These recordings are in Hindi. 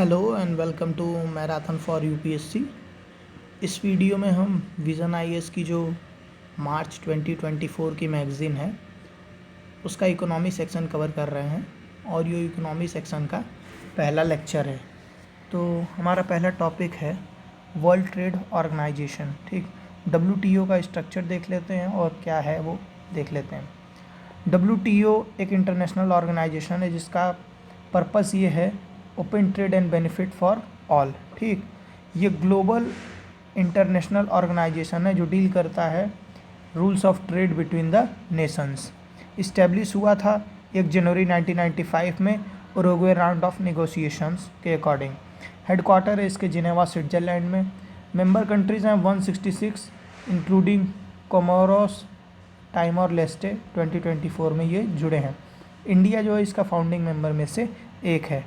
Hello and welcome to marathon for UPSC. इस वीडियो में हम विज़न आईएएस की जो मार्च 2024 की मैगज़ीन है उसका इकोनॉमी सेक्शन कवर कर रहे हैं और ये इकोनॉमी सेक्शन का पहला लेक्चर है। तो हमारा पहला टॉपिक है वर्ल्ड ट्रेड ऑर्गेनाइजेशन। ठीक, डब्ल्यूटीओ का स्ट्रक्चर देख लेते हैं और क्या है वो देख लेते हैं। डब्ल्यूटीओ एक इंटरनेशनल ऑर्गेनाइजेशन है जिसका पर्पस ये है open trade and benefit for all. ठीक, ये ग्लोबल इंटरनेशनल ऑर्गेनाइजेशन है जो डील करता है rules of trade between the Nations. Establish हुआ था 1 जनवरी 1995 में उरुग्वे राउंड ऑफ नेगोशिएशंस के अकॉर्डिंग। हेडक्वार्टर है इसके जिनेवा स्विट्ज़रलैंड में। मेंबर कंट्रीज़ हैं 166 इंक्लूडिंग कोमोरोस, टाइमोर लेस्टे। 2024 में ये जुड़े हैं। इंडिया जो है इसका फाउंडिंग मेंबर में से एक है।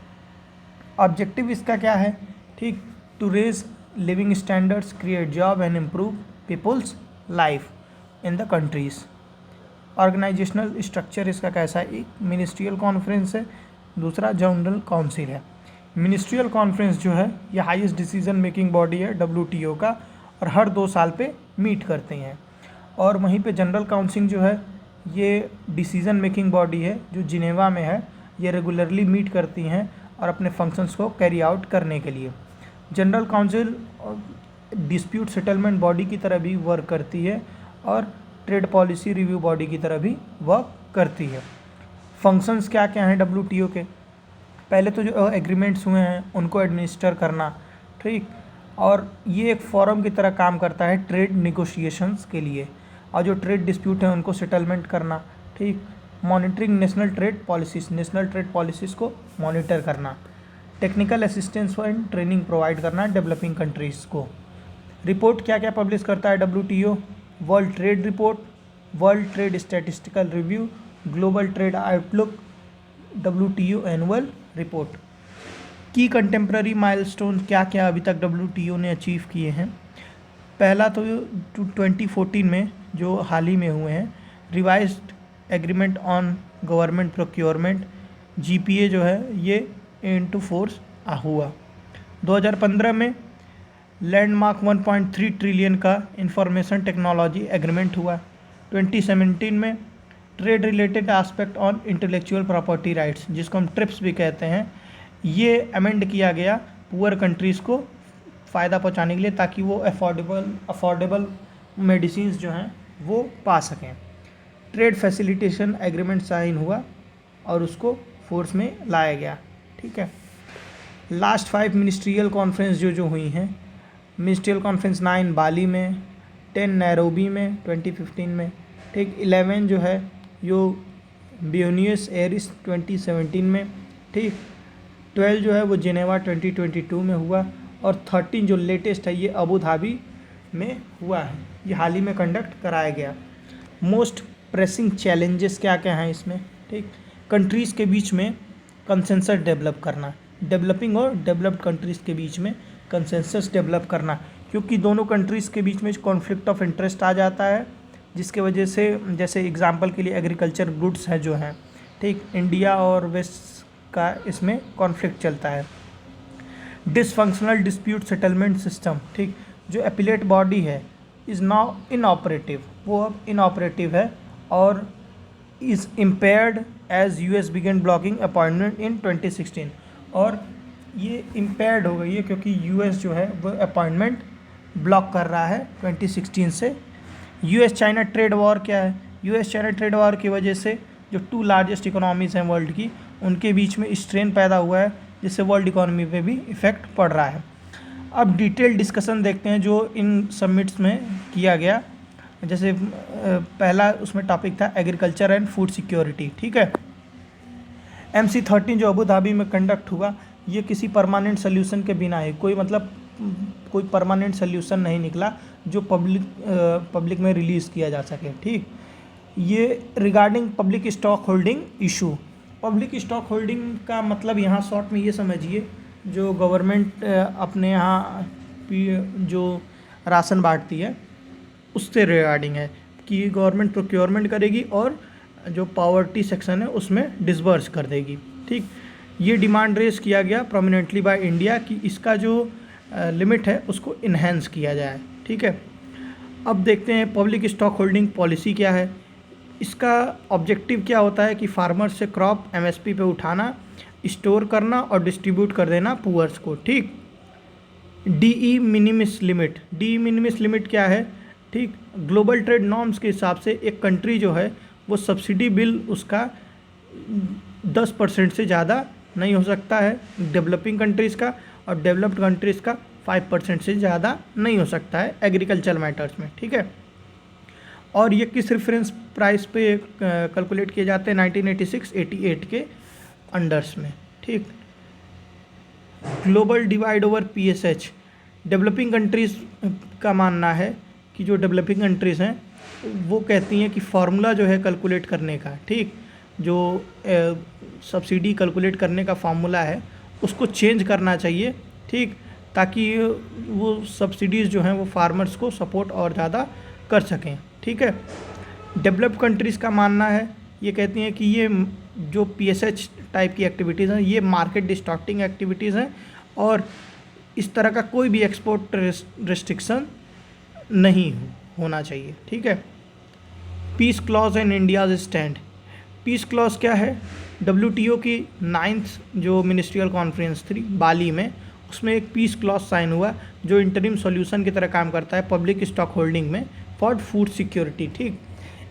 ऑब्जेक्टिव इसका क्या है? ठीक, to raise living standards, create job and improve people's life in the countries. Organisational structure इसका कैसा है? एक मिनिस्ट्रियल कॉन्फ्रेंस है, दूसरा जनरल काउंसिल है। मिनिस्ट्रियल कॉन्फ्रेंस जो है ये हाईएस्ट डिसीजन मेकिंग बॉडी है डब्ल्यूटीओ का और हर 2 साल पे मीट करते हैं। और वहीं पे जनरल काउंसिल जो है ये डिसीजन मेकिंग बॉडी है जो जिनेवा में है। ये रेगुलरली मीट करती हैं और अपने फंक्शंस को कैरी आउट करने के लिए। General council dispute settlement body की तरह भी वर्क करती है और ट्रेड पॉलिसी रिव्यू बॉडी की तरह भी वर्क करती है। फंक्शंस क्या क्या हैं डब्ल्यूटीओ के? पहले तो जो एग्रीमेंट्स हुए हैं उनको एडमिनिस्टर करना। ठीक, और ये एक फोरम की तरह काम करता है ट्रेड निगोशिएशंस के लिए, और जो ट्रेड डिस्प्यूट हैं उनको सेटलमेंट करना। ठीक, मॉनिटरिंग नेशनल ट्रेड पॉलिसीज़ को मॉनिटर करना। Technical assistance and training provide करना डेवलपिंग कंट्रीज़ को। रिपोर्ट क्या क्या पब्लिश करता है WTO? World trade report, world trade statistical review, global trade outlook, WTO annual report. की कंटेम्प्रेरी माइलस्टोन क्या क्या अभी तक डब्ल्यूटीओ ने अचीव किए हैं? पहला तो 2014 में जो हाल ही में हुए हैं, revised agreement on government procurement, GPA जो है ये इनटू फोर्स हुआ। 2015 में लैंडमार्क 1.3 ट्रिलियन का इंफॉर्मेशन टेक्नोलॉजी एग्रीमेंट हुआ। 2017 में trade related aspect on intellectual property rights, जिसको हम ट्रिप्स भी कहते हैं, ये अमेंड किया गया पुअर कंट्रीज़ को फ़ायदा पहुंचाने के लिए, ताकि वो अफोर्डेबल मेडिसिन्स जो हैं वो पा सकें। ट्रेड फैसिलिटेशन एग्रीमेंट साइन हुआ और उसको फोर्स में लाया गया। ठीक है, लास्ट 5 मिनिस्ट्रियल कॉन्फ्रेंस जो हुई हैं, मिनिस्ट्रियल कॉन्फ्रेंस 9 बाली में, 10 नैरोबी में 2015 में। ठीक, 11 जो है यो ब्यूनियस एयरिस 2017 में। ठीक, 12 जो है वो जिनेवा 2022 में हुआ और 13 जो लेटेस्ट है ये अबू धाबी में हुआ है, ये हाल ही में कंडक्ट कराया गया। मोस्ट प्रेसिंग चैलेंजेस क्या क्या हैं इसमें? ठीक, कंट्रीज़ के बीच में कंसेंसस डेवलप करना, डेवलपिंग और डेवलप्ड कंट्रीज़ के बीच में कंसेंसस डेवलप करना, क्योंकि दोनों कंट्रीज़ के बीच में कॉन्फ्लिक्ट ऑफ इंटरेस्ट आ जाता है, जिसके वजह से जैसे एग्जांपल के लिए एग्रीकल्चर गुड्स हैं जो हैं, ठीक, इंडिया और वेस्ट का इसमें कॉन्फ्लिक्ट चलता है। डिसफंक्शनल डिस्प्यूट सेटलमेंट सिस्टम, ठीक, जो अपीलेट बॉडी है इज़ नाउ इनऑपरेटिव, वो अब इनऑपरेटिव है और is impaired as US began blocking appointment in 2016, और ये इम्पेयर्ड हो गई है क्योंकि यूएस जो है वो अपॉइंटमेंट ब्लॉक कर रहा है 2016 से। यूएस चाइना ट्रेड वॉर क्या है? यूएस चाइना ट्रेड वॉर की वजह से जो 2 लार्जेस्ट इकोनॉमीज़ हैं वर्ल्ड की, उनके बीच में स्ट्रेन पैदा हुआ है, जिससे वर्ल्ड इकोनॉमी पे भी इफ़ेक्ट पड़ रहा है। अब डिटेल डिस्कशन देखते हैं जो इन समिट्स में किया गया। जैसे पहला उसमें टॉपिक था एग्रीकल्चर एंड फूड सिक्योरिटी। ठीक है, MC13 जो अबू धाबी में कंडक्ट हुआ, ये किसी परमानेंट सोल्यूशन के बिना है, कोई परमानेंट सोल्यूशन नहीं निकला जो पब्लिक में रिलीज़ किया जा सके। ठीक, ये regarding public stock holding issue. Public stock holding का मतलब यहाँ शॉर्ट में ये समझिए, जो गवर्नमेंट अपने यहाँ जो राशन बांटती है उससे रिगार्डिंग है कि गवर्नमेंट प्रोक्योरमेंट करेगी और जो पॉवर्टी सेक्शन है उसमें डिसबर्स कर देगी। ठीक, ये डिमांड रेज किया गया प्रोमिनेंटली बाय इंडिया कि इसका जो लिमिट है उसको इन्हेंस किया जाए। ठीक है, अब देखते हैं पब्लिक स्टॉक होल्डिंग पॉलिसी क्या है। इसका ऑब्जेक्टिव क्या होता है कि फार्मर से क्रॉप एमएसपी पे उठाना, स्टोर करना और डिस्ट्रीब्यूट कर देना पुअर्स को। ठीक, डीई मिनिमिस लिमिट, डीई मिनिमिस लिमिट क्या है? ठीक, ग्लोबल ट्रेड नॉर्म्स के हिसाब से एक कंट्री जो है वो सब्सिडी बिल उसका 10% से ज़्यादा नहीं हो सकता है डेवलपिंग कंट्रीज़ का, और डेवलप्ड कंट्रीज़ का 5% से ज़्यादा नहीं हो सकता है एग्रीकल्चर मैटर्स में। ठीक है, और ये किस रेफरेंस प्राइस पे कैलकुलेट किए जाते हैं? 1986-88 के अंडर्स में। ठीक, global divide over PSH, developing countries का मानना है कि जो डेवलपिंग कंट्रीज़ हैं वो कहती हैं कि फार्मूला जो है कैलकुलेट करने का, ठीक, जो सब्सिडी कैलकुलेट करने का फार्मूला है उसको चेंज करना चाहिए। ठीक, ताकि वो सब्सिडीज़ जो हैं वो फार्मर्स को सपोर्ट और ज़्यादा कर सकें। ठीक है, डेवलप्ड कंट्रीज़ का मानना है, ये कहती हैं कि ये जो पीएसएच टाइप की एक्टिविटीज़ हैं ये मार्केट डिस्टॉर्टिंग एक्टिविटीज़ हैं और इस तरह का कोई भी एक्सपोर्ट रेस्ट्रिक्शन नहीं होना चाहिए। ठीक है, peace clause and India's stand. Peace clause क्या है? डब्ल्यूटीओ की 9th जो मिनिस्ट्रियल कॉन्फ्रेंस थी बाली में, उसमें एक पीस क्लॉज साइन हुआ जो इंटरिम सॉल्यूशन की तरह काम करता है पब्लिक स्टॉक होल्डिंग में फॉर फूड सिक्योरिटी। ठीक,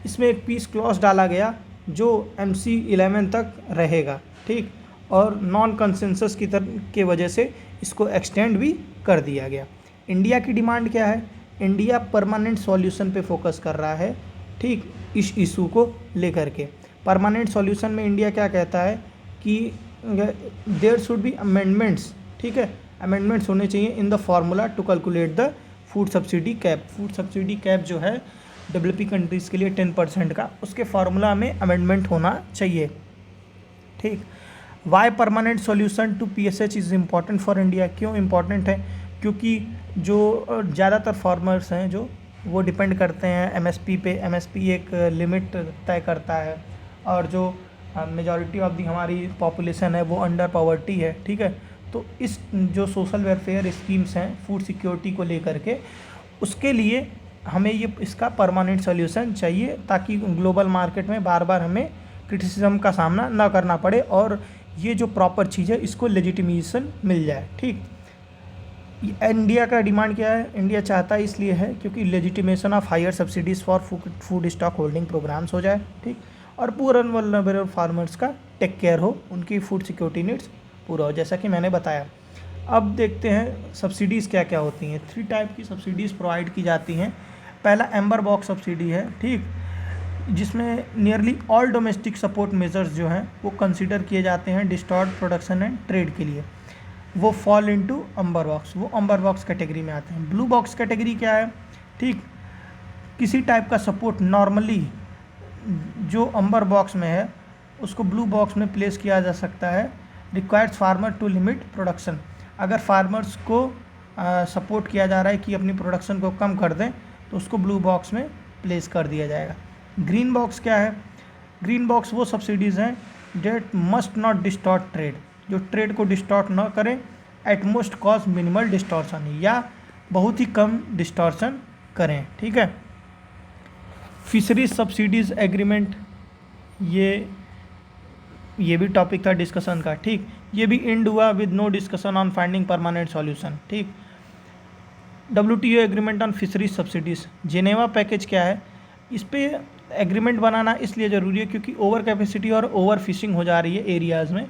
इसमें एक पीस क्लॉज डाला गया जो MC11 तक रहेगा। ठीक, और नॉन कंसेंसस के वजह से इसको एक्सटेंड भी कर दिया गया। इंडिया की डिमांड क्या है? इंडिया परमानेंट सॉल्यूशन पे फोकस कर रहा है। ठीक, इस इशू को लेकर के परमानेंट सॉल्यूशन में इंडिया क्या कहता है कि देयर शुड बी अमेंडमेंट्स। ठीक है, अमेंडमेंट्स होने चाहिए in the formula to calculate the food subsidy cap. Food subsidy cap जो है डेवलपिंग कंट्रीज़ के लिए 10% का, उसके फार्मूला में अमेंडमेंट होना चाहिए। ठीक, why permanent solution to PSH is important for India. क्यों इम्पॉर्टेंट है? क्योंकि जो ज़्यादातर फार्मर्स हैं जो वो डिपेंड करते हैं एमएसपी पे। एमएसपी एक लिमिट तय करता है और जो मेजॉरिटी ऑफ दी हमारी पॉपुलेशन है वो अंडर पॉवर्टी है। ठीक है, तो इस जो सोशल वेलफेयर स्कीम्स हैं फूड सिक्योरिटी को लेकर के, उसके लिए हमें ये इसका परमानेंट सॉल्यूशन चाहिए ताकि ग्लोबल मार्केट में बार बार हमें क्रिटिसिज्म का सामना ना करना पड़े और ये जो प्रॉपर चीज़ है इसको लेजिटिमेशन मिल जाए। ठीक, इंडिया का डिमांड क्या है? इंडिया चाहता है इसलिए है क्योंकि legitimation of higher subsidies for food stock holding programs हो जाए। ठीक, और पुअर एंड वल्नरेबल फार्मर्स का टेक केयर हो, उनकी फूड सिक्योरिटी नीड्स पूरा हो, जैसा कि मैंने बताया। अब देखते हैं सब्सिडीज़ क्या क्या होती हैं। 3 टाइप की सब्सिडीज़ प्रोवाइड की जाती हैं। पहला एम्बर बॉक्स सब्सिडी है। ठीक, जिसमें nearly all domestic support measures जो हैं वो कंसिडर किए जाते हैं डिस्टॉर्ट प्रोडक्शन एंड ट्रेड के लिए, वो फॉल इनटू अम्बर बॉक्स, वो अम्बर बॉक्स कैटेगरी में आते हैं। ब्लू बॉक्स कैटेगरी क्या है? ठीक, किसी टाइप का सपोर्ट नॉर्मली जो अम्बर बॉक्स में है उसको ब्लू बॉक्स में प्लेस किया जा सकता है। Requires farmer to limit production, अगर फार्मर्स को सपोर्ट किया जा रहा है कि अपनी प्रोडक्शन को कम कर दें तो उसको ब्लू बॉक्स में प्लेस कर दिया जाएगा। ग्रीन बॉक्स क्या है? ग्रीन बॉक्स वो सब्सिडीज़ हैं that must not distort trade, जो ट्रेड को डिस्टॉर्ट न करें, at most cause minimal distortion, या बहुत ही कम डिस्टॉर्शन करें। ठीक है, फिशरीज सब्सिडीज़ एग्रीमेंट, ये भी टॉपिक था डिस्कशन का। ठीक, ये भी एंड हुआ with no discussion on finding permanent solution. ठीक, WTO agreement on fisheries subsidies, Geneva package क्या है? इस पे एग्रीमेंट बनाना इसलिए ज़रूरी है क्योंकि ओवर कैपेसिटी और ओवर फिशिंग हो जा रही है एरियाज़ में।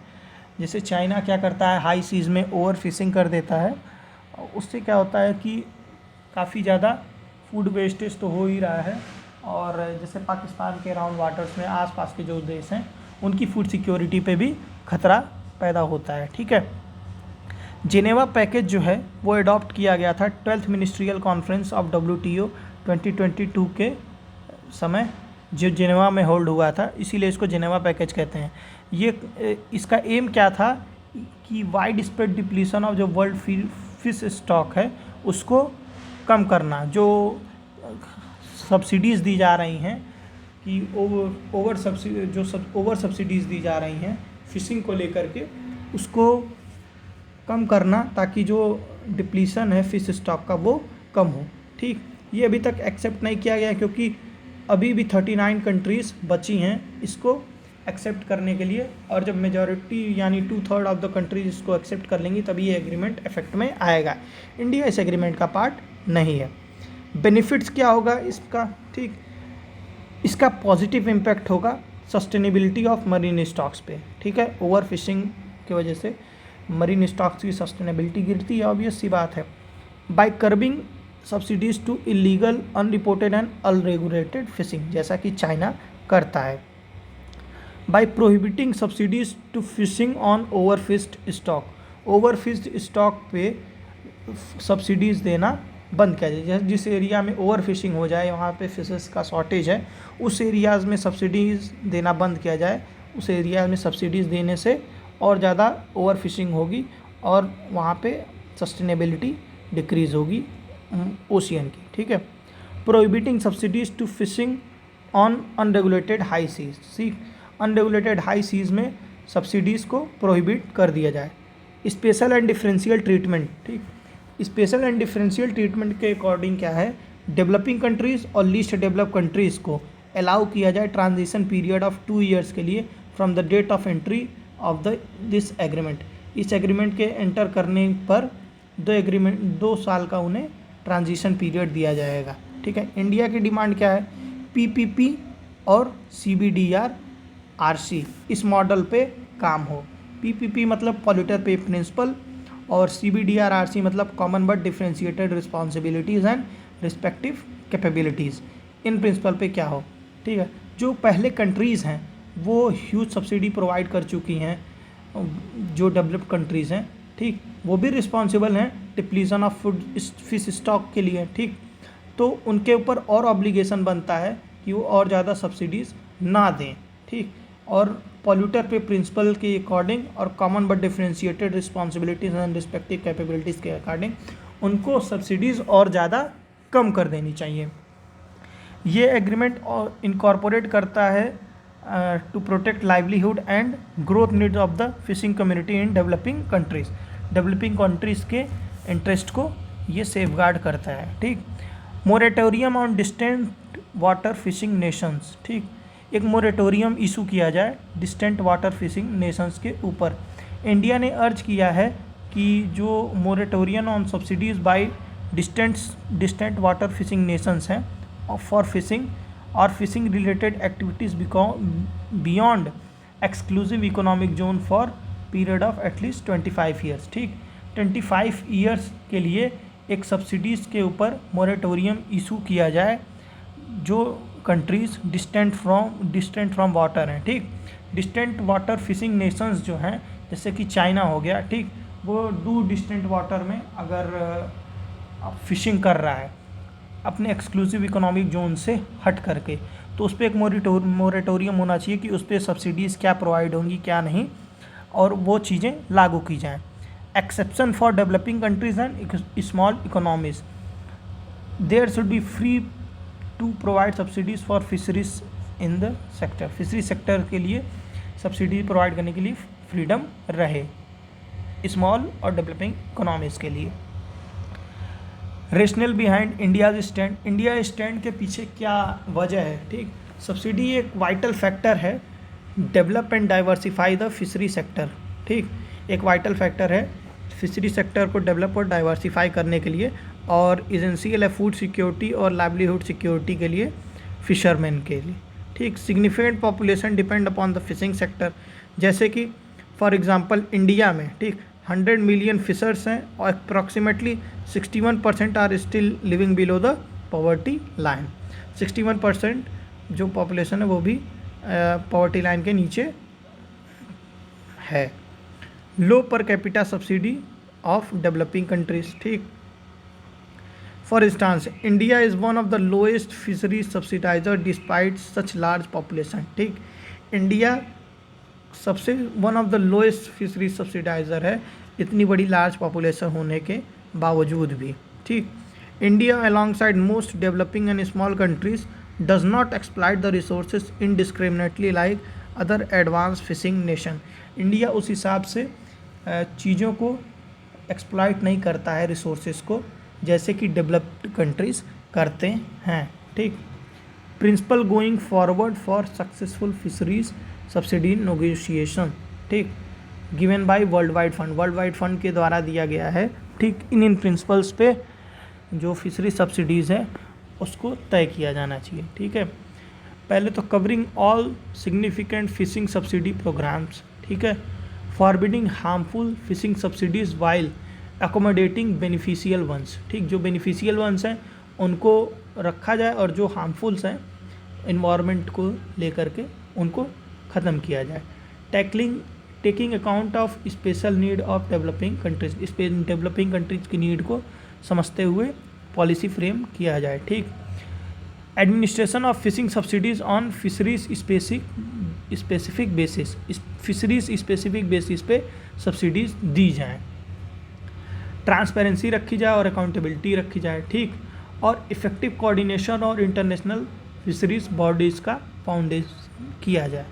जैसे चाइना क्या करता है, हाई सीज़ में ओवर फिशिंग कर देता है, उससे क्या होता है कि काफ़ी ज़्यादा फूड वेस्टेज तो हो ही रहा है, और जैसे पाकिस्तान के अराउंड वाटर्स में आसपास के जो देश हैं उनकी फूड सिक्योरिटी पे भी खतरा पैदा होता है। ठीक है, जेनेवा पैकेज जो है वो अडॉप्ट किया गया था 12th ministerial conference of WTO 2022 के समय, जो जेनेवा में होल्ड हुआ था, इसीलिए इसको जेनेवा पैकेज कहते हैं। ये इसका एम क्या था कि वाइड स्प्रेड डिप्लीशन ऑफ जो वर्ल्ड फिश स्टॉक है उसको कम करना। जो सब्सिडीज़ दी जा रही हैं कि ओवर सब्सिडीज़ दी जा रही हैं फिशिंग को लेकर के, उसको कम करना, ताकि जो डिप्लीशन है फिश स्टॉक का वो कम हो। ठीक, ये अभी तक एक्सेप्ट नहीं किया गया क्योंकि अभी भी 39 कंट्रीज़ बची हैं इसको एक्सेप्ट करने के लिए, और जब मेजॉरिटी यानी 2/3 ऑफ द कंट्रीज इसको एक्सेप्ट कर लेंगी तभी ये एग्रीमेंट इफेक्ट में आएगा। इंडिया इस एग्रीमेंट का पार्ट नहीं है। बेनिफिट्स क्या होगा इसका? ठीक, इसका पॉजिटिव इम्पैक्ट होगा सस्टेनेबिलिटी ऑफ मरीन स्टॉक्स पे। ठीक है, ओवर फिशिंग की वजह से मरीन स्टॉक्स की सस्टेनेबिलिटी गिरती है, ऑब्वियस सी बात है। By curbing subsidies to illegal unreported and unregulated fishing, जैसा कि चाइना करता है। By prohibiting subsidies to fishing on overfished stock, overfished stock पे सब्सिडीज देना बंद किया जाए। जिस एरिया में ओवर फिशिंग हो जाए, वहाँ पे फिशेस का शॉर्टेज है, उस एरियाज़ में सब्सिडीज़ देना बंद किया जाए। उस एरिया में सब्सिडीज़ देने से और ज़्यादा ओवर फिशिंग होगी और वहाँ पे सस्टेनेबिलिटी डिक्रीज़ होगी ओशियन की। ठीक है, prohibiting subsidies to fishing on unregulated high seas, sea unregulated high seas में सब्सिडीज़ को प्रोहिबिट कर दिया जाए। स्पेशल एंड डिफरेंशियल ट्रीटमेंट, ठीक, स्पेशल एंड डिफरेंशियल ट्रीटमेंट के अकॉर्डिंग क्या है, डेवलपिंग कंट्रीज़ और लीस्ट डेवलप कंट्रीज़ को अलाउ किया जाए ट्रांजिशन पीरियड ऑफ 2 ईयर्स के लिए from the date of entry of this agreement. इस एग्रीमेंट के एंटर करने पर 2 साल का उन्हें ट्रांजिशन पीरियड दिया जाएगा। ठीक है, इंडिया की डिमांड क्या है, पीपीपी और CBDR-RC इस मॉडल पे काम हो। पीपीपी मतलब पॉल्यूटर पे प्रिंसिपल और CBDR-RC मतलब common but differentiated responsibilities and respective capabilities. In principle पे क्या हो। ठीक है, जो पहले कंट्रीज़ हैं वो ह्यूज सब्सिडी प्रोवाइड कर चुकी हैं, जो डेवलप्ड कंट्रीज़ हैं, ठीक, वो भी रिस्पॉन्सिबल हैं depletion of food fish stock के लिए। ठीक, तो उनके ऊपर और ऑब्लिगेशन बनता है कि वो और ज़्यादा सब्सिडीज़ ना दें। ठीक, और पॉल्यूटर पे प्रिंसिपल के अकॉर्डिंग और common but differentiated responsibilities and respective capabilities के अकॉर्डिंग उनको सब्सिडीज़ और ज़्यादा कम कर देनी चाहिए। ये एग्रीमेंट इनकॉर्पोरेट करता है to protect livelihood and growth needs of the fishing community in developing countries. Developing countries के इंटरेस्ट को ये सेफगार्ड करता है। ठीक, moratorium on distant water fishing nations, ठीक, एक मोरेटोरियम इशू किया जाए डिस्टेंट वाटर फिशिंग नेशंस के ऊपर। इंडिया ने अर्ज किया है कि जो moratorium on subsidies by distant water fishing nations हैं फॉर फिशिंग और fishing related activities beyond exclusive economic zone for period of at least 25 years. ठीक, 25 ईयर्स के लिए एक सब्सिडीज़ के ऊपर मोरेटोरियम इशू किया जाए जो कंट्रीज़ डिस्टेंट फ्रॉम वाटर हैं। ठीक, डिस्टेंट वाटर फिशिंग नेशंस जो हैं, जैसे कि चाइना हो गया, ठीक, वो दूर डिस्टेंट वाटर में अगर फिशिंग कर रहा है अपने एक्सक्लूसिव इकोनॉमिक जोन से हट करके, तो उस पर एक मोरेटोरियम होना चाहिए कि उस पर सब्सिडीज़ क्या प्रोवाइड होंगी क्या नहीं, और वो चीज़ें लागू की जाएँ। Exception for developing countries and small economies, there should be free to provide subsidies for fisheries in the sector. Fishery sector के लिए सब्सिडी प्रोवाइड करने के लिए फ्रीडम रहे स्मॉल और डेवलपिंग इकोनॉमीज़ के लिए। Rational behind India's stand, India stand के पीछे क्या वजह है। ठीक, सब्सिडी एक वाइटल फैक्टर है develop and diversify the fishery sector. ठीक, एक वाइटल फैक्टर है फिशरी सेक्टर को डेवलप और डाइवर्सिफाई करने के लिए, और एसेंशियल है फूड सिक्योरिटी और लाइवलीहुड सिक्योरिटी के लिए फिशरमैन के लिए। ठीक, significant population depend upon the fishing sector, जैसे कि फॉर एग्जांपल इंडिया में, ठीक, 100 मिलियन फिशर्स हैं और approximately 61% are still living below the poverty line. 61% जो पॉपुलेशन है वो भी पॉवर्टी लाइन के नीचे है। Low per capita subsidy of developing countries. ठीक, for instance India is one of the lowest fishery subsidiser despite such large population. ठीक, इंडिया सबसे one of the lowest fishery subsidiser है इतनी बड़ी लार्ज पॉपुलेशन होने के बावजूद भी। ठीक, India alongside most developing and small countries does not exploit the resources indiscriminately like other advance fishing nation. India उस हिसाब से चीज़ों को एक्सप्लॉइट नहीं करता है, रिसोर्सेज को, जैसे कि डेवलप्ड कंट्रीज़ करते हैं। ठीक, principle going forward for successful fisheries subsidy negotiation, ठीक, given by world wide fund के द्वारा दिया गया है। ठीक, इन प्रिंसिपल्स पे जो फिशरी सब्सिडीज़ है उसको तय किया जाना चाहिए। ठीक है, पहले तो covering all significant fishing subsidy programs, ठीक है, forbidding harmful fishing subsidies while accommodating beneficial ones, ठीक, जो बेनिफिशियल वंस हैं उनको रखा जाए और जो हार्मफुल्स हैं इन्वायरमेंट को लेकर के उनको ख़त्म किया जाए। Taking account of special need of developing countries, developing countries की नीड को समझते हुए पॉलिसी फ्रेम किया जाए। ठीक, administration of fishing subsidies on fisheries specific basis, fisheries specific basis पे सब्सिडीज दी जाएँ। ट्रांसपेरेंसी रखी जाए और अकाउंटेबिलिटी रखी जाए। ठीक, और इफ़ेक्टिव कोऑर्डिनेशन और इंटरनेशनल फिशरीज बॉडीज़ का फाउंडेशन किया जाए।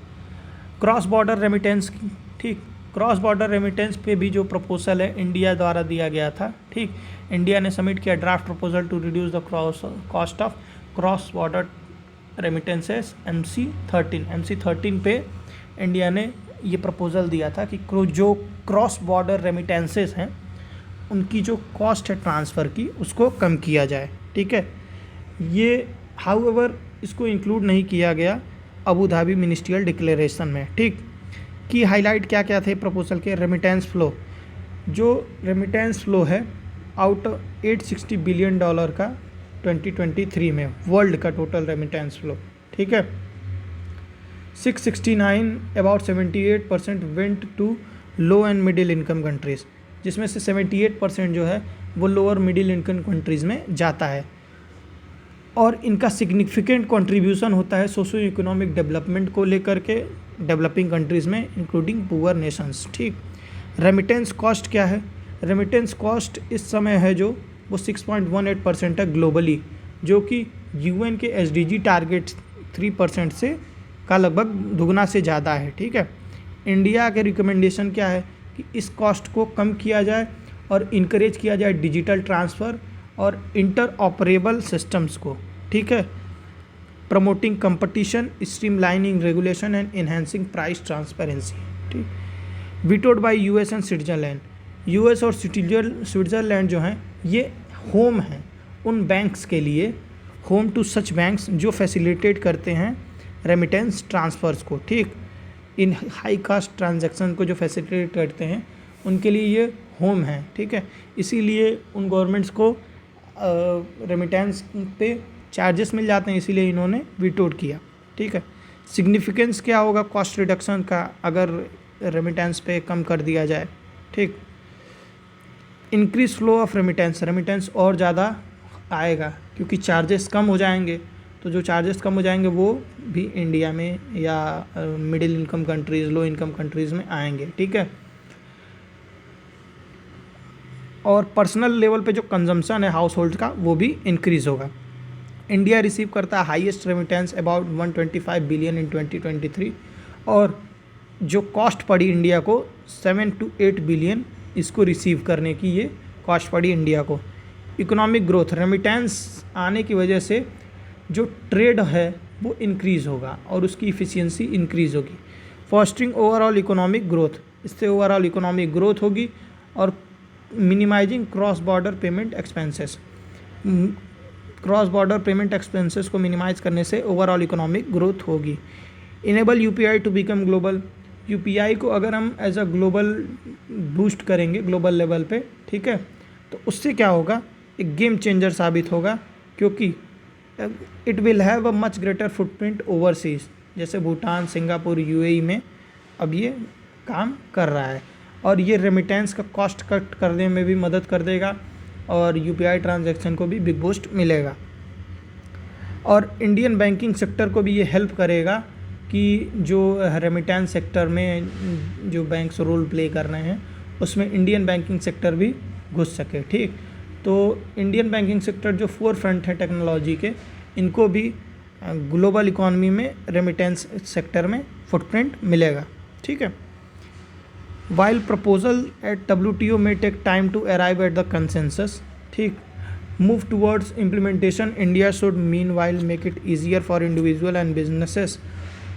क्रॉस बॉर्डर रेमिटेंस, ठीक, क्रॉस बॉर्डर रेमिटेंस पे भी जो प्रपोजल है इंडिया द्वारा दिया गया था। ठीक, इंडिया ने सबमिट किया draft proposal to reduce the cost of cross border remittances MC13 पे इंडिया ने ये प्रपोजल दिया था कि जो क्रॉस बॉर्डर रेमिटेंसेस हैं उनकी जो कॉस्ट है ट्रांसफ़र की उसको कम किया जाए। ठीक है, ये हाउएवर इसको इंक्लूड नहीं किया गया अबू धाबी मिनिस्ट्रियल डिक्लेरेशन में। ठीक, की हाईलाइट क्या क्या थे प्रपोजल के? रेमिटेंस फ्लो, जो रेमिटेंस फ्लो है आउट $860 बिलियन का 2023 में वर्ल्ड का टोटल रेमिटेंस फ्लो। ठीक है, 669 about 78% went to low and middle income countries, जिसमें से 78% जो है वो लोअर मिडिल इनकम कंट्रीज़ में जाता है और इनका सिग्निफिकेंट कंट्रीब्यूशन होता है सोशो इकोनॉमिक डेवलपमेंट को लेकर के डेवलपिंग कंट्रीज़ में इंक्लूडिंग पुअर नेशंस। ठीक, रेमिटेंस कॉस्ट क्या है? रेमिटेंस कॉस्ट इस समय है जो वो 6.18% है ग्लोबली, जो कि UN के SDG टारगेट 3% से का लगभग दुगना से ज़्यादा है। ठीक है, इंडिया के रिकमेंडेशन क्या है कि इस कॉस्ट को कम किया जाए और इनकरेज किया जाए डिजिटल ट्रांसफ़र और इंटर ऑपरेबल सिस्टम्स को। ठीक है, promoting competition, streamlining regulation and enhancing price transparency. ठीक, vetoed by US and Switzerland. US और स्विट्ज़रलैंड जो हैं ये होम हैं उन बैंक्स के लिए, होम टू सच बैंक्स जो फैसिलिटेट करते हैं रेमिटेंस ट्रांसफ़र्स को। ठीक, इन हाई कास्ट ट्रांजैक्शन को जो फैसिलिटेट करते हैं उनके लिए ये होम है। ठीक है, इसीलिए उन गवर्नमेंट्स को रेमिटेंस पे चार्जेस मिल जाते हैं, इसीलिए इन्होंने वीटोड किया। ठीक है, सिग्निफिकेंस क्या होगा कॉस्ट रिडक्शन का अगर रेमिटेंस पे कम कर दिया जाए? ठीक, इंक्रीज फ्लो ऑफ रेमिटेंस और ज़्यादा आएगा क्योंकि चार्जेस कम हो जाएंगे, तो जो चार्जेस कम हो जाएंगे वो भी इंडिया में या middle income countries, low income countries में आएंगे। ठीक है, और पर्सनल लेवल पे जो कंजम्पशन है हाउस होल्ड का वो भी इंक्रीज़ होगा। इंडिया रिसीव करता है highest remittance about 125 billion in 2023 और जो कॉस्ट पड़ी इंडिया को 7 to 8 बिलियन इसको रिसीव करने की ये कॉस्ट पड़ी इंडिया को। इकोनॉमिक ग्रोथ, रेमिटेंस आने की वजह से जो ट्रेड है वो इंक्रीज़ होगा और उसकी इफ़िशियंसी इंक्रीज़ होगी। फॉस्टरिंग ओवरऑल इकोनॉमिक ग्रोथ, इससे ओवरऑल इकोनॉमिक ग्रोथ होगी और minimising cross border payment expenses, cross border payment expenses को मिनिमाइज़ करने से ओवरऑल इकोनॉमिक ग्रोथ होगी। Enable UPI to become global, UPI को अगर हम एज अ ग्लोबल बूस्ट करेंगे ग्लोबल लेवल पे, ठीक है, तो उससे क्या होगा, एक गेम चेंजर साबित होगा क्योंकि it will have a much greater footprint overseas, जैसे भूटान, सिंगापुर, UAE में अब ये काम कर रहा है और ये रेमिटेंस का कॉस्ट कट करने में भी मदद कर देगा और UPI ट्रांजैक्शन को भी बिग बूस्ट मिलेगा। और इंडियन बैंकिंग सेक्टर को भी ये हेल्प करेगा कि जो रेमिटेंस सेक्टर में जो बैंक्स रोल प्ले कर रहे हैं उसमें इंडियन बैंकिंग सेक्टर भी घुस सके। ठीक, तो इंडियन बैंकिंग सेक्टर जो फोर फ्रंट है टेक्नोलॉजी के, इनको भी ग्लोबल इकॉनमी में रेमिटेंस सेक्टर में फुटप्रिंट मिलेगा। ठीक है, वाइल प्रपोजल एट WTO में take time to arrive at the consensus, ठीक। Move towards implementation, India should meanwhile make it easier for individual and businesses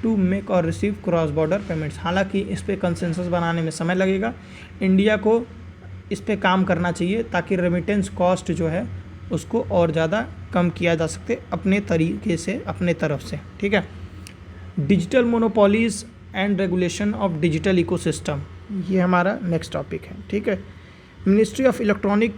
to make और रिसीव क्रॉस बॉर्डर पेमेंट्स। हालांकि इस पर कंसेंसस बनाने में समय लगेगा, इंडिया को इस पे काम करना चाहिए ताकि रेमिटेंस कॉस्ट जो है उसको और ज़्यादा कम किया जा सकते अपने तरीके से, अपने तरफ से, ठीक है। Digital monopolies and regulation of digital ecosystem, ये हमारा नेक्स्ट टॉपिक है, ठीक है। Ministry of electronic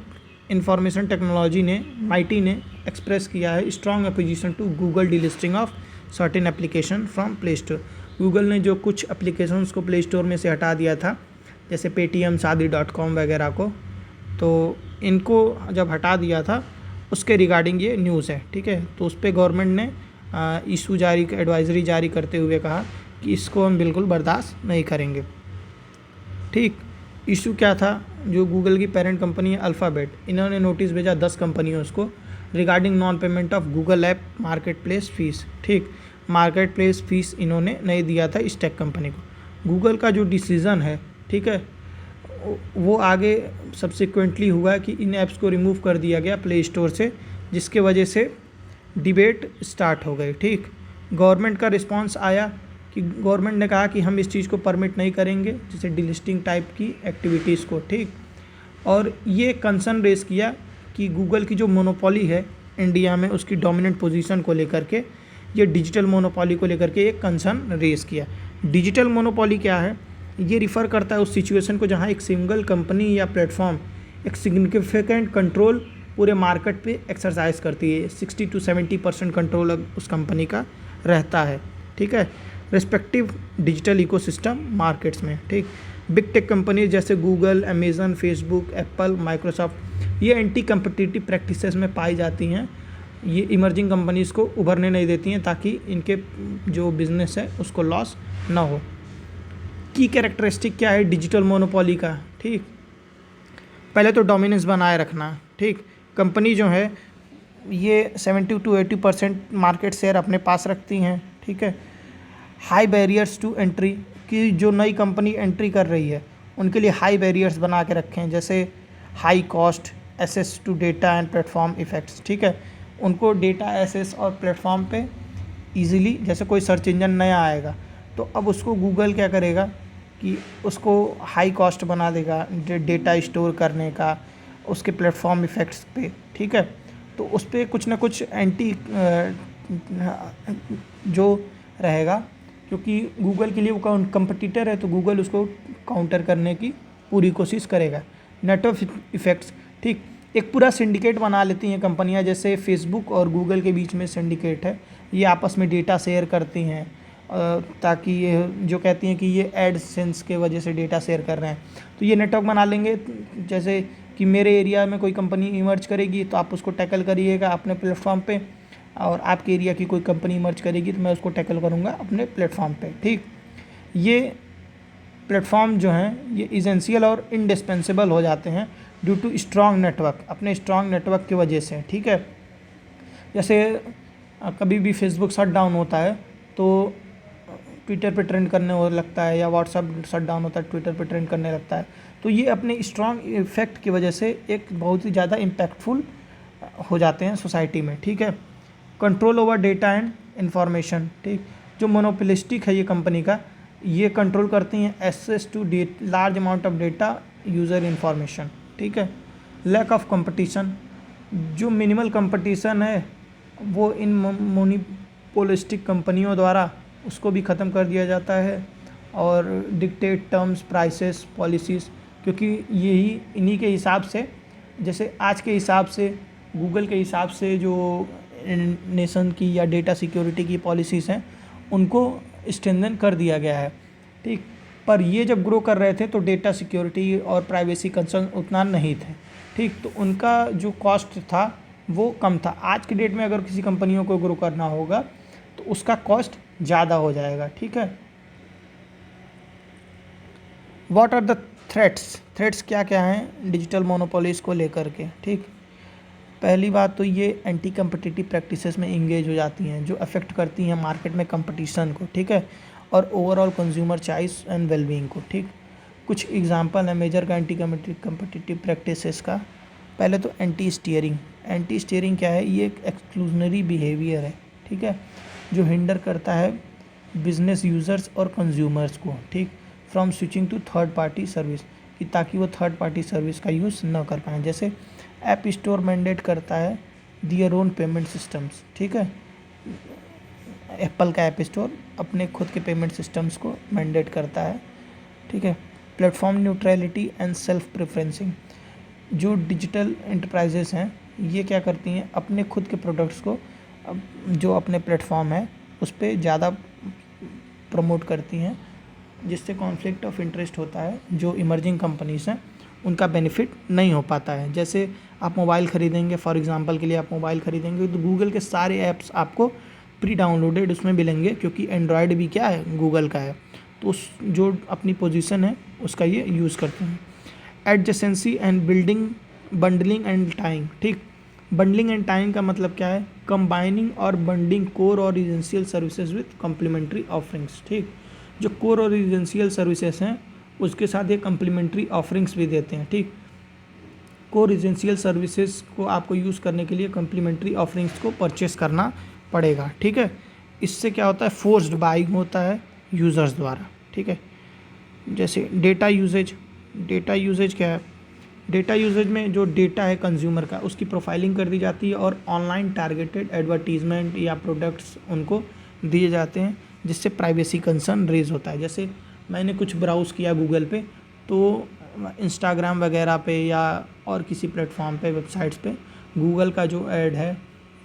information technology ने, MeitY ने एक्सप्रेस किया है strong opposition to Google delisting of certain application from Play Store. Google ने जो कुछ एप्लीकेशंस को प्ले स्टोर में से हटा दिया था, जैसे पेटीएम, शादी.com वगैरह को, तो इनको जब हटा दिया था उसके रिगार्डिंग ये न्यूज़ है, ठीक है। तो उस पर गवर्नमेंट ने एडवाइजरी जारी करते हुए कहा कि इसको हम बिल्कुल बर्दाश्त नहीं करेंगे, ठीक। इशू क्या था, जो गूगल की पेरेंट कंपनी है अल्फ़ाबेट, इन्होंने नोटिस भेजा 10 कंपनियों को regarding non payment of Google app market place fees, ठीक। मार्केट प्लेस फीस इन्होंने नहीं दिया था इस टेक कंपनी को। गूगल का जो डिसीज़न है, ठीक है, वो आगे सब्सिक्वेंटली हुआ कि इन ऐप्स को रिमूव कर दिया गया प्ले स्टोर से, जिसके वजह से डिबेट स्टार्ट हो गई, ठीक। गवर्नमेंट का रिस्पांस आया कि गवर्नमेंट ने कहा कि हम इस चीज़ को परमिट नहीं करेंगे, जैसे डिलिस्टिंग टाइप की एक्टिविटीज़ को, ठीक। और ये कंसर्न रेस किया कि गूगल की जो मोनोपोली है इंडिया में, उसकी डोमिनेंट पोजीशन को लेकर के, ये डिजिटल मोनोपोली को लेकर के एक कंसर्न रेस किया। डिजिटल मोनोपोली क्या है, ये रिफ़र करता है उस सिचुएशन को जहाँ एक सिंगल कंपनी या प्लेटफॉर्म एक सिग्निफिकेंट कंट्रोल पूरे मार्केट पे एक्सरसाइज करती है। 60 to 70% कंट्रोल उस कंपनी का रहता है, ठीक है, रिस्पेक्टिव डिजिटल इकोसिस्टम मार्केट्स में, ठीक। बिग टेक कंपनीज जैसे Google, Amazon, Facebook, Apple, Microsoft, ये एंटी कम्पिटिटिव प्रैक्टिसेस में पाई जाती हैं। ये इमर्जिंग कंपनीज़ को उभरने नहीं देती हैं ताकि इनके जो बिज़नेस है उसको लॉस ना हो। की कैरेक्टरिस्टिक क्या है डिजिटल मोनोपोली का, ठीक। पहले तो डोमिनेंस बनाए रखना, ठीक। कंपनी जो है ये 70 to 80% मार्केट शेयर अपने पास रखती हैं, ठीक है। हाई बैरियर्स टू एंट्री, की जो नई कंपनी एंट्री कर रही है उनके लिए हाई बैरियर्स बना के रखे हैं, जैसे high cost, access to data and platform effects, ठीक है। उनको डेटा एक्सेस और प्लेटफॉर्म पे इजीली, जैसे कोई सर्च इंजन नया आएगा तो अब उसको गूगल क्या करेगा कि उसको हाई कॉस्ट बना देगा डेटा स्टोर करने का, उसके प्लेटफॉर्म इफ़ेक्ट्स पे, ठीक है। तो उस पर कुछ ना कुछ एंटी जो रहेगा, क्योंकि गूगल के लिए वो कंपटीटर है तो गूगल उसको काउंटर करने की पूरी कोशिश करेगा। नेटवर्क इफ़ेक्ट्स, ठीक। एक पूरा सिंडिकेट बना लेती हैं कंपनियां, जैसे फेसबुक और गूगल के बीच में सिंडिकेट है, ये आपस में डेटा शेयर करती हैं ताकि ये जो कहती हैं कि ये एडसेंस के वजह से डेटा शेयर कर रहे हैं, तो ये नेटवर्क बना लेंगे। जैसे कि मेरे एरिया में कोई कंपनी इमर्ज करेगी तो आप उसको टैकल करिएगा अपने प्लेटफॉर्म पे, और आपके एरिया की कोई कंपनी इमर्ज करेगी तो मैं उसको टैकल करूँगा अपने प्लेटफॉर्म पे, ठीक। ये प्लेटफॉर्म जो हैं ये इसेंशियल और इंडिस्पेंसेबल हो जाते हैं ड्यू टू स्ट्रॉन्ग नेटवर्क, अपने स्ट्रॉन्ग नेटवर्क की वजह से, ठीक है। जैसे कभी भी फेसबुक शट डाउन होता है तो ट्विटर पे ट्रेंड करने हो लगता है, या व्हाट्सअप शट डाउन होता है ट्विटर पे ट्रेंड करने लगता है, तो ये अपने स्ट्रॉन्ग इफेक्ट की वजह से एक बहुत ही ज़्यादा इम्पैक्टफुल हो जाते हैं सोसाइटी में, ठीक है। Control over data and information, ठीक। जो मोनोपोलिस्टिक है ये कंपनी का, ये कंट्रोल करती हैं access to large amount of data, user information, ठीक है। लैक ऑफ कंपटीशन, जो मिनिमल कंपटीशन है वो इन मोनोपोलिस्टिक कंपनियों द्वारा उसको भी ख़त्म कर दिया जाता है, और डिक्टेट टर्म्स, प्राइसेस, पॉलिसीज़, क्योंकि यही इन्हीं के हिसाब से, जैसे आज के हिसाब से गूगल के हिसाब से जो नेशन की या डेटा सिक्योरिटी की पॉलिसीज़ हैं उनको स्ट्रेंथन कर दिया गया है, ठीक। पर ये जब ग्रो कर रहे थे तो डेटा सिक्योरिटी और प्राइवेसी कंसर्न उतना नहीं थे, ठीक। तो उनका जो कॉस्ट था वो कम था। आज के डेट में अगर किसी कंपनियों को ग्रो करना होगा तो उसका कॉस्ट ज़्यादा हो जाएगा, ठीक है। व्हाट आर द थ्रेट्स क्या क्या हैं डिजिटल मोनोपोलीज को लेकर के, ठीक। पहली बात तो ये एंटी कम्पिटिटिव प्रैक्टिसेस में इंगेज हो जाती हैं जो अफेक्ट करती हैं मार्केट में कंपटीशन को, ठीक है, और overall consumer choice and wellbeing को, ठीक। कुछ एग्जांपल है मेजर का एंटी कम्पिटिटिव प्रैक्टिसेस का। पहले तो एंटी स्टीयरिंग। एंटी स्टीयरिंग क्या है? ये एक एक्सक्लूजनरी बिहेवियर है, ठीक है, जो हिंडर करता है बिजनेस यूज़र्स और कंज्यूमर्स को, ठीक, from switching to third party service, कि ताकि वो थर्ड पार्टी सर्विस का यूज़ न कर पाएँ। जैसे ऐप स्टोर मैंडेट करता है दियर ओन पेमेंट सिस्टम्स, ठीक है, एप्पल का ऐप स्टोर अपने खुद के पेमेंट सिस्टम्स को मैंडेट करता है, ठीक है। Platform neutrality and self preferencing. जो डिजिटल एंटरप्राइजेस हैं ये क्या करती हैं? अपने खुद के प्रोडक्ट्स को जो अपने प्लेटफॉर्म है उस पर ज़्यादा प्रमोट करती हैं, जिससे कॉन्फ्लिक्ट ऑफ इंटरेस्ट होता है। जो इमर्जिंग कंपनीज हैं उनका बेनिफिट नहीं हो पाता है। जैसे आप मोबाइल ख़रीदेंगे, फॉर एग्जांपल के लिए आप मोबाइल ख़रीदेंगे तो गूगल के सारे ऐप्स आपको प्री डाउनलोडेड उसमें मिलेंगे, क्योंकि एंड्रॉयड भी क्या है? गूगल का है। तो उस जो अपनी पोजीशन है उसका ये यूज़ करते हैं। Adjacency and bundling and tying, ठीक। बंडलिंग एंड टाइंग का मतलब क्या है? कंबाइनिंग और बंडिंग कोर और essential services with complementary offerings, ठीक। जो कोर और एजेंशियल सर्विसेज हैं उसके साथ ये कम्प्लीमेंट्री ऑफरिंग्स भी देते हैं, ठीक। कोर एजेंशियल सर्विसेज को आपको यूज़ करने के लिए कम्प्लीमेंट्री ऑफरिंग्स को परचेस करना पड़ेगा, ठीक है। इससे क्या होता है? फोर्स्ड बाइंग होता है यूज़र्स द्वारा, ठीक है। जैसे डेटा यूजेज। डेटा यूजेज क्या है? डेटा यूजेज में जो डेटा है कंज्यूमर का उसकी प्रोफाइलिंग कर दी जाती है और ऑनलाइन टारगेटेड एडवर्टीजमेंट या प्रोडक्ट्स उनको दिए जाते हैं, जिससे प्राइवेसी कंसर्न रेज होता है। जैसे मैंने कुछ ब्राउज़ किया गूगल पे, तो इंस्टाग्राम वगैरह पे या और किसी प्लेटफॉर्म पे, वेबसाइट्स पे गूगल का जो ऐड है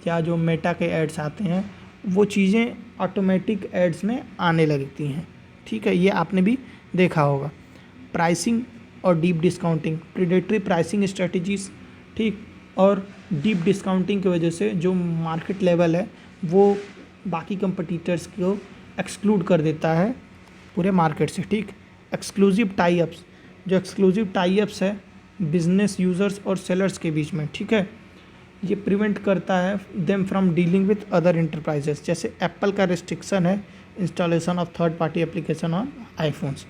या जो मेटा के एड्स आते हैं वो चीज़ें ऑटोमेटिक एड्स में आने लगती हैं, ठीक है। ये आपने भी देखा होगा। प्राइसिंग और deep discounting, predatory pricing strategies, ठीक, और डीप डिस्काउंटिंग की वजह से जो मार्केट लेवल है वो बाकी कंपटीटर्स को एक्सक्लूड कर देता है पूरे मार्केट से, ठीक। Exclusive tie ups. जो एक्सक्लूसिव टाई अप्स है बिजनेस यूज़र्स और सेलर्स के बीच में, ठीक है, ये प्रिवेंट करता है them from dealing with other enterprises. जैसे एप्पल का रिस्ट्रिक्शन है installation of third party application on iPhones.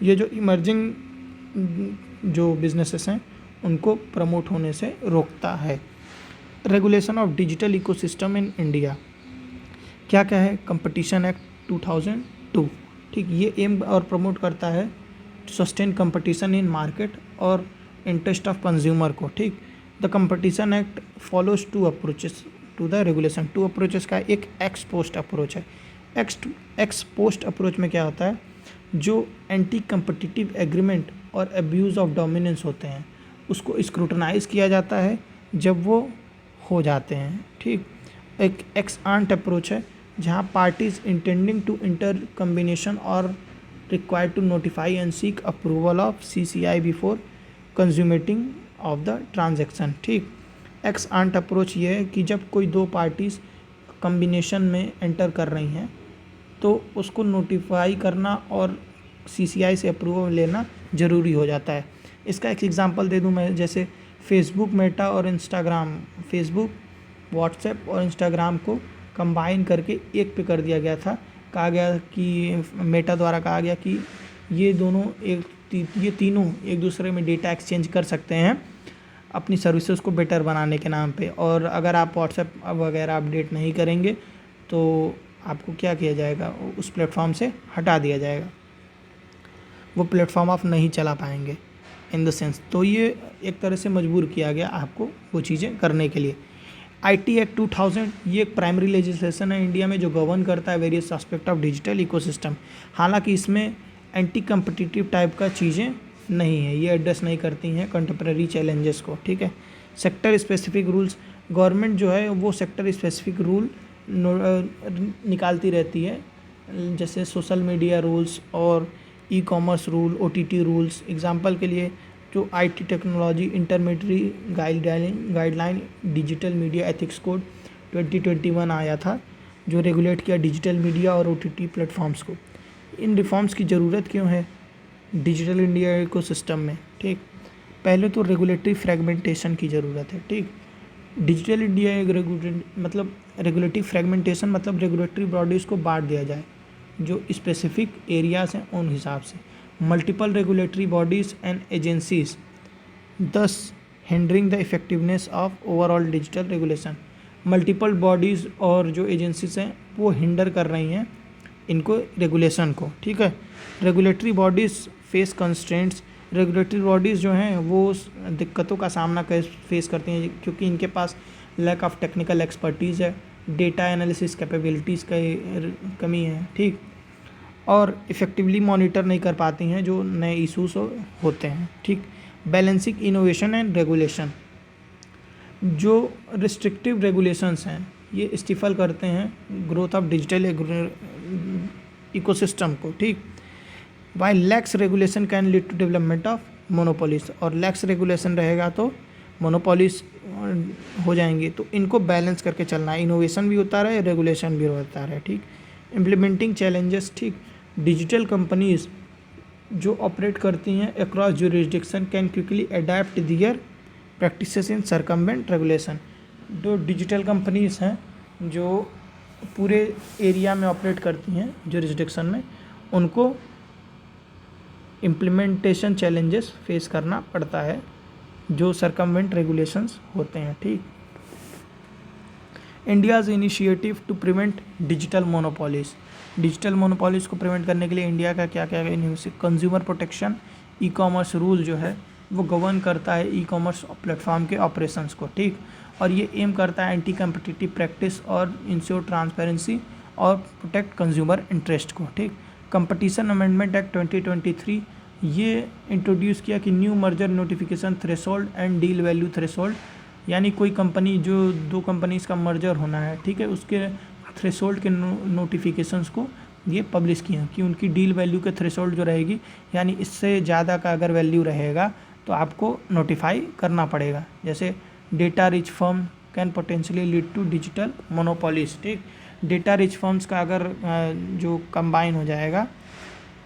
ये जो इमर्जिंग जो बिजनेसेस हैं उनको प्रमोट होने से रोकता है। Regulation of digital ecosystem in India क्या क्या है? कंपटीशन एक्ट 2002, ठीक, ये एम और प्रमोट करता है सस्टेन कंपटीशन इन मार्केट और इंटरेस्ट ऑफ कंज्यूमर को, ठीक। The competition act follows two approaches to the regulation. Two approaches का एक एक्स पोस्ट अप्रोच है। एक्स पोस्ट अप्रोच में क्या होता है? जो एंटी कंपटिटिव एग्रीमेंट और अब्यूज़ ऑफ डोमिनेंस होते हैं उसको स्क्रूटनाइज किया जाता है जब वो हो जाते हैं, ठीक। एक एक्स आंट अप्रोच है जहाँ parties intending to enter combination और required to notify and seek approval of CCI before consummating of the transaction, ठीक। एक्स आंट अप्रोच ये है कि जब कोई दो पार्टीज़ कम्बिनेशन में एंटर कर रही हैं तो उसको नोटिफाई करना और CCI से अप्रूवल लेना ज़रूरी हो जाता है। इसका एक एग्जांपल दे दूं मैं, जैसे फेसबुक, मेटा और इंस्टाग्राम, फेसबुक, व्हाट्सएप और इंस्टाग्राम को कंबाइन करके एक पे कर दिया गया था। कहा गया कि मेटा द्वारा कहा गया कि ये तीनों एक दूसरे में डेटा एक्सचेंज कर सकते हैं अपनी सर्विसेज को बेटर बनाने के नाम पे, और अगर आप व्हाट्सएप वगैरह अपडेट नहीं करेंगे तो आपको क्या किया जाएगा? उस प्लेटफॉर्म से हटा दिया जाएगा, वो प्लेटफॉर्म आप नहीं चला पाएंगे इन द सेंस। तो ये एक तरह से मजबूर किया गया आपको वो चीज़ें करने के लिए। IT एक्ट 2000 ये एक प्राइमरी लेजिस्लेशन है इंडिया में जो गवर्न करता है various aspect of digital ecosystem. हालांकि इसमें एंटी कम्पिटिटिव टाइप का चीज़ें नहीं है, ये एड्रेस नहीं करती हैं कंटेम्प्रेरी चैलेंजेस को, ठीक है। सेक्टर स्पेसिफिक रूल्स, गवर्नमेंट जो है वो सेक्टर स्पेसिफिक रूल निकालती रहती है, जैसे सोशल मीडिया रूल्स और e-commerce rule, OTT rules. Example के लिए जो IT technology intermediate guideline digital media ethics code 2021 आया था जो रेगुलेट किया डिजिटल मीडिया और OTT प्लेटफॉर्म्स को। इन रिफॉर्म्स की ज़रूरत क्यों है डिजिटल इंडिया इकोसिस्टम में? ठीक, पहले तो रेगुलेटरी फ्रेगमेंटेशन की ज़रूरत है। ठीक, डिजिटल इंडिया एक रेगुलेटरी फ्रेगमेंटेशन मतलब रेगुलेटरी बॉडीज़ को बांट दिया जाए जो स्पेसिफिक एरियाज़ हैं उन हिसाब से। Multiple regulatory bodies and agencies thus hindering the effectiveness of overall digital regulation. Multiple bodies और जो एजेंसीज हैं वो हिंडर कर रही हैं इनको रेगुलेशन को, ठीक है। Regulatory bodies face constraints, regulatory bodies जो हैं वो दिक्कतों का सामना फेस करती हैं क्योंकि इनके पास लैक ऑफ टेक्निकल एक्सपर्टीज़ है, डेटा एनालिसिस कैपेबिलिटीज़ का कमी है, ठीक, और इफ़ेक्टिवली मॉनिटर नहीं कर पाती हैं जो नए इशूज़ होते हैं, ठीक। बैलेंसिंग इनोवेशन एंड रेगुलेशन, जो रिस्ट्रिक्टिव रेगुलेशंस हैं ये स्टिफल करते हैं ग्रोथ ऑफ डिजिटल इकोसिस्टम को, ठीक। While lax regulation can lead to development of monopolies, और लैक्स रेगुलेशन रहेगा तो मोनोपोलीज हो जाएंगी, तो इनको बैलेंस करके चलना है, इनोवेशन भी होता रहे, रेगुलेशन भी होता रहे, ठीक। इम्प्लीमेंटिंग चैलेंजेस, ठीक, डिजिटल कंपनीज जो ऑपरेट करती हैं across jurisdiction can quickly adapt their practices in circumvent regulation. जो डिजिटल कंपनीज हैं जो पूरे एरिया में ऑपरेट करती हैं जुरिस्डिक्शन में, उनको इम्प्लीमेंटेशन चैलेंजेस फेस करना पड़ता है जो सरकमवेंट रेगुलेशंस होते हैं, ठीक। India's initiative to prevent digital monopolies, digital monopolies को प्रिवेंट करने के लिए इंडिया का क्या क्या consumer protection e-commerce rule जो है वो गवर्न करता है ई कॉमर्स प्लेटफॉर्म के ऑपरेशंस को, ठीक, और ये एम करता है एंटी कम्पिटिटिव प्रैक्टिस और इंश्योर ट्रांसपेरेंसी और प्रोटेक्ट कंज्यूमर इंटरेस्ट को, ठीक। कंपटीशन अमेंडमेंट एक्ट 2023 ये इंट्रोड्यूस किया कि new merger notification threshold and deal value threshold, यानी कोई कंपनी जो दो कंपनीज़ का मर्जर होना है, ठीक है, उसके थ्रेशोल्ड के नोटिफिकेशंस को ये पब्लिश किया कि उनकी डील वैल्यू के थ्रेशोल्ड जो रहेगी, यानी इससे ज़्यादा का अगर वैल्यू रहेगा तो आपको नोटिफाई करना पड़ेगा। जैसे data rich firm can potentially lead to digital monopolies, ठीक, डेटा रिच फर्म्स का अगर जो कंबाइन हो जाएगा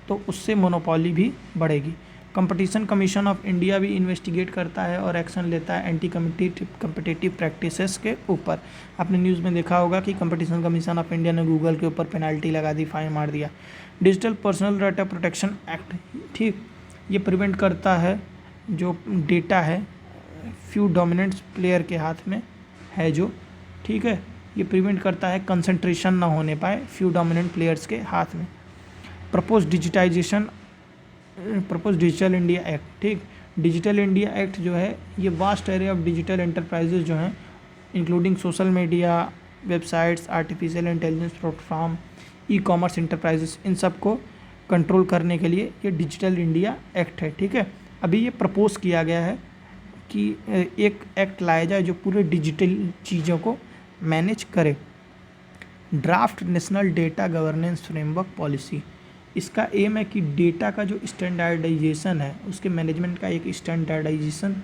तो उससे मोनोपोली भी बढ़ेगी। कंपटीशन कमीशन ऑफ इंडिया भी इन्वेस्टिगेट करता है और एक्शन लेता है एंटी कम्पिटिटिव प्रैक्टिसेस के ऊपर। आपने न्यूज़ में देखा होगा कि कंपटीशन कमीशन ऑफ इंडिया ने गूगल के ऊपर पेनल्टी लगा दी, फाइन मार दिया। Digital personal data protection act, ठीक, ये प्रिवेंट करता है जो डेटा है फ्यू डोमिनेंट प्लेयर के हाथ में है जो, ठीक है, ये प्रिवेंट करता है कंसंट्रेशन ना होने पाए फ्यू डोमिनेंट प्लेयर्स के हाथ में। प्रपोज डिजिटल इंडिया एक्ट, ठीक, डिजिटल इंडिया एक्ट जो है ये vast area of digital enterprises जो हैं including social media, websites, artificial intelligence platform, e commerce enterprises, इन सब को कंट्रोल करने के लिए ये डिजिटल इंडिया एक्ट है, ठीक है। अभी ये प्रपोज किया गया है कि एक एक्ट लाया जाए जो पूरे डिजिटल चीज़ों को मैनेज करे। Draft national data governance framework policy, इसका एम है कि डेटा का जो स्टैंडर्डाइजेशन है उसके मैनेजमेंट का एक स्टैंडर्डाइजेशन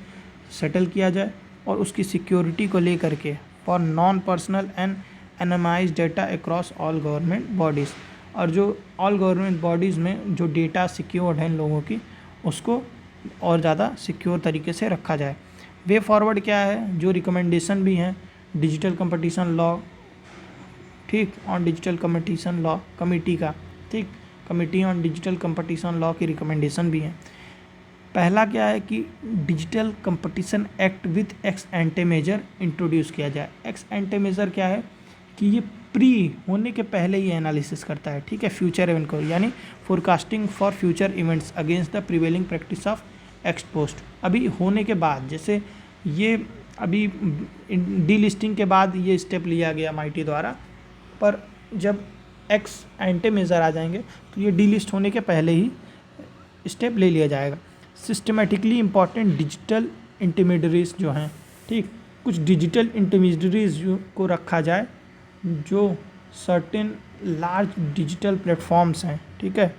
सेटल किया जाए और उसकी सिक्योरिटी को लेकर के for non personal and anonymise data across all government bodies, और जो ऑल गवर्नमेंट बॉडीज़ में जो डेटा सिक्योर्ड है इन लोगों की उसको और ज़्यादा सिक्योर तरीके से रखा जाए। वे फॉरवर्ड क्या है, जो रिकमेंडेशन भी हैं डिजिटल कंपटीशन लॉ, ठीक, on digital competition law committee का, ठीक, committee on digital competition law की रिकमेंडेशन भी हैं। पहला क्या है कि digital competition act with ex ante measure introduce किया जाए। एक्स एंटे मेजर क्या है कि ये प्री होने के पहले ही एनालिसिस करता है, ठीक है, फ्यूचर इवेंट को, यानी forecasting for future events against the prevailing practice of x post. अभी होने के बाद, जैसे ये अभी डी लिस्टिंग के बाद ये स्टेप लिया गया MIT द्वारा, पर जब एक्स एंटे मेजर आ जाएंगे तो ये डी लिस्ट होने के पहले ही स्टेप ले लिया जाएगा। सिस्टमेटिकली इम्पॉर्टेंट डिजिटल इंटरमीडियरीज जो हैं, ठीक, कुछ डिजिटल इंटरमीडियरीज को रखा जाए जो सर्टेन लार्ज डिजिटल प्लेटफॉर्म्स हैं, ठीक है,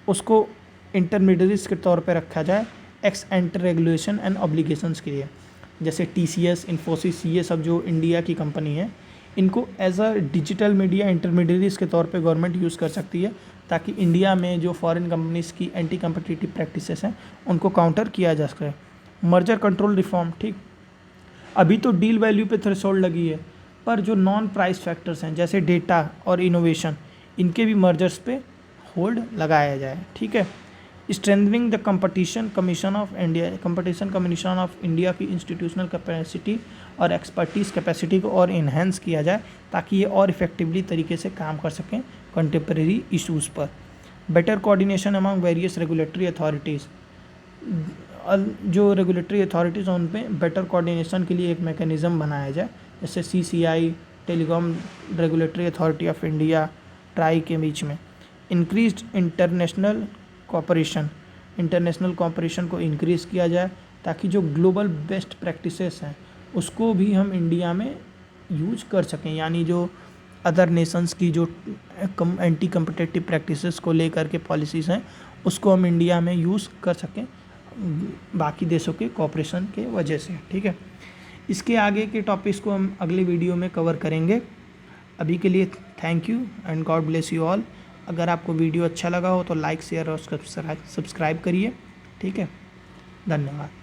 उसको इंटरमीडियरीज के तौर पे रखा जाए x enter regulation and obligations के लिए। जैसे TCS, इन्फोसिस, ये सब जो इंडिया की कंपनी है, इनको as a digital media intermediaries के तौर पे गवर्नमेंट यूज़ कर सकती है ताकि इंडिया में जो फॉरेन कंपनीज़ की एंटी कम्पिटिटिव प्रैक्टिसेस हैं उनको काउंटर किया जा सके। मर्जर कंट्रोल रिफॉर्म, ठीक, अभी तो डील वैल्यू पे थ्रेशोल्ड लगी है, पर जो नॉन प्राइस फैक्टर्स हैं जैसे डेटा और इनोवेशन, इनके भी मर्जर्स पे होल्ड लगाया जाए, ठीक है। Strengthening the competition commission of India की इंस्टीट्यूशनल कैपेसिटी और एक्सपर्टीज़ कैपेसिटी को और इन्हेंस किया जाए ताकि ये और इफेक्टिवली तरीके से काम कर सकें कंटेम्प्रेरी इशूज़ पर। Better coordination among various regulatory authorities, जो रेगुलेटरी अथॉरिटीज़ हैं उन पे बेटर कोऑर्डिनेशन के लिए एक मैकेनिज़्म बनाया जाए, जैसे CCI, telecom regulatory authority of India, try के बीच में। इंक्रीज्ड इंटरनेशनल कॉपरेशन को इंक्रीज़ किया जाए ताकि जो ग्लोबल बेस्ट प्रैक्टिसेस हैं उसको भी हम इंडिया में यूज कर सकें, यानी जो अदर नेशंस की जो एंटी कम्पिटिटिव प्रैक्टिसेस को लेकर के पॉलिसीज़ हैं उसको हम इंडिया में यूज़ कर सकें बाकी देशों के कॉपरेशन के वजह से। ठीक है, इसके आगे के टॉपिक्स को हम अगले वीडियो में कवर करेंगे। अभी के लिए thank you and God bless you all. अगर आपको वीडियो अच्छा लगा हो तो लाइक, शेयर और सब्सक्राइब करिए। ठीक है, धन्यवाद।